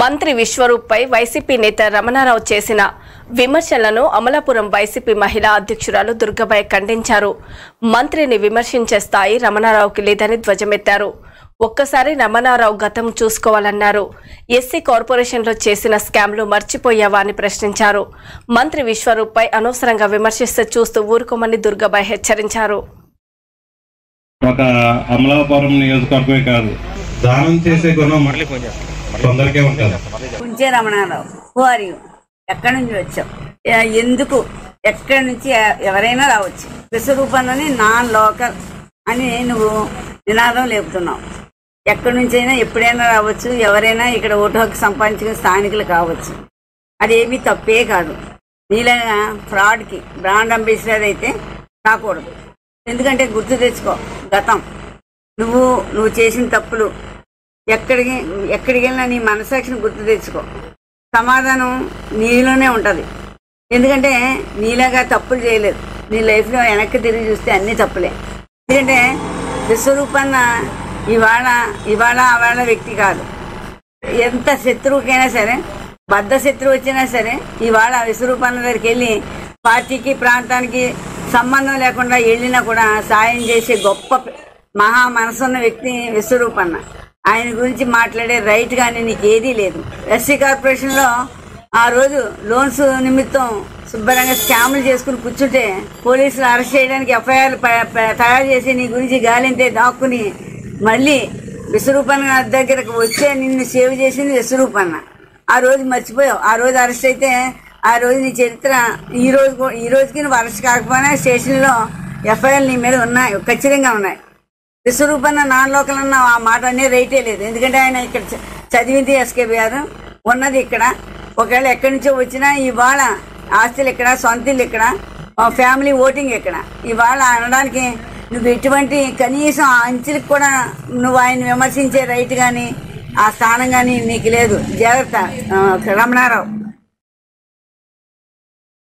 మంత్రి విశ్వరూప్పై వైసీపీ నేత రమణారావు చేసిన విమర్శలను అమలాపురం వైసీపీ మహిళా అధ్యక్షురాలు దుర్గబాయ్ ఖండించారు. మంత్రిని విమర్శించే స్థాయి రమణారావుకి లేదని ధ్వజమెత్తారు. ఒక్కసారి రమణారావు గతం చూసుకోవాలన్నారు. ఎస్సీ కార్పొరేషన్లో చేసిన స్కామ్లు మర్చిపోయావా అని ప్రశ్నించారు. మంత్రి విశ్వరూప్పై అనవసరంగా విమర్శిస్తే చూస్తూ ఊరుకోమని దుర్గబాయ్ హెచ్చరించారు. ఒక అమలాపురం నియోజకవర్గమే కాదు, దానం చేసే గుణం కొందరికే ఉంటుంది. Kunche Ramanarao, who are you? ఎక్కడి నుంచి వచ్చావు? ఎందుకు? ఎక్కడి నుంచి? ఎవరైనా రావచ్చు. విశ్వరూపాన్ని నాన్ లోకల్ అని నువ్వు నినాదం లేపుతున్నావు. ఎక్కడి నుంచి అయినా ఎప్పుడైనా రావచ్చు. ఎవరైనా ఇక్కడ ఓటు హక్కు సంపాదించుకునే స్థానికులు కావచ్చు. అదేమీ తప్పే కాదు. నీలాగా ఫ్రాడ్కి బ్రాండ్ అంబాసిడర్ అయితే కాకూడదు. ఎందుకంటే గుర్తు తెచ్చుకో గతం. నువ్వు చేసిన తప్పులు ఎక్కడికి వెళ్ళినా నీ మనసాక్షిని గుర్తు తెచ్చుకో. సమాధానం నీలోనే ఉంటుంది. ఎందుకంటే నీలాగా తప్పులు చేయలేదు. నీ లైఫ్లో వెనక్కి తిరిగి చూస్తే అన్నీ తప్పులే. ఎందుకంటే విశ్వరూపన్న ఇవాళ వ్యక్తి కాదు. ఎంత శత్రువుకైనా సరే, బద్ధ శత్రువు వచ్చినా సరే, ఇవాళ విశ్వరూపన్న దగ్గరికి వెళ్ళి పార్టీకి ప్రాంతానికి సంబంధం లేకుండా వెళ్ళినా కూడా సాయం చేసే గొప్ప మహా మనసున్న వ్యక్తి విశ్వరూపన్న. ఆయన గురించి మాట్లాడే రైట్ కానీ నీకు ఏదీ లేదు. ఎస్సీ కార్పొరేషన్లో ఆ రోజు లోన్స్ నిమిత్తం శుభ్రంగా స్కాములు చేసుకుని కూర్చుంటే పోలీసులు అరెస్ట్ చేయడానికి ఎఫ్ఐఆర్ తయారు చేసి నీ గురించి గాలింతే దాక్కుని మళ్ళీ విశ్వరూపన్న దగ్గరకు వచ్చే నిన్ను సేవ్ చేసింది విశ్వరూపన్న. ఆ రోజు మర్చిపోయావు. ఆ రోజు అరెస్ట్ అయితే ఆ రోజు నీ చరిత్ర ఈ రోజుకి నువ్వు అరెస్ట్ కాకపోయినా స్టేషన్లో ఎఫ్ఐఆర్ నీ మీద ఉన్నాయి, ఖచ్చితంగా ఉన్నాయి. విశ్వరూపన్న నాన్ లోకల్ అన్న ఆ మాట అనేది రైటే లేదు. ఎందుకంటే ఆయన ఇక్కడ చదివింది ఎస్కేబీఆర్, ఉన్నది ఇక్కడ. ఒకవేళ ఎక్కడి నుంచో వచ్చినా ఇవాళ ఆస్తులు ఇక్కడ, సొంత ఇల్లు ఇక్కడ, ఫ్యామిలీ ఓటింగ్ ఇక్కడ. ఇవాళ అనడానికి నువ్వు ఎటువంటి కనీసం ఆ అంచెలకు కూడా నువ్వు ఆయన విమర్శించే రైట్ కానీ ఆ స్థానం కానీ నీకు లేదు. జాగ్రత్త రమణారావు.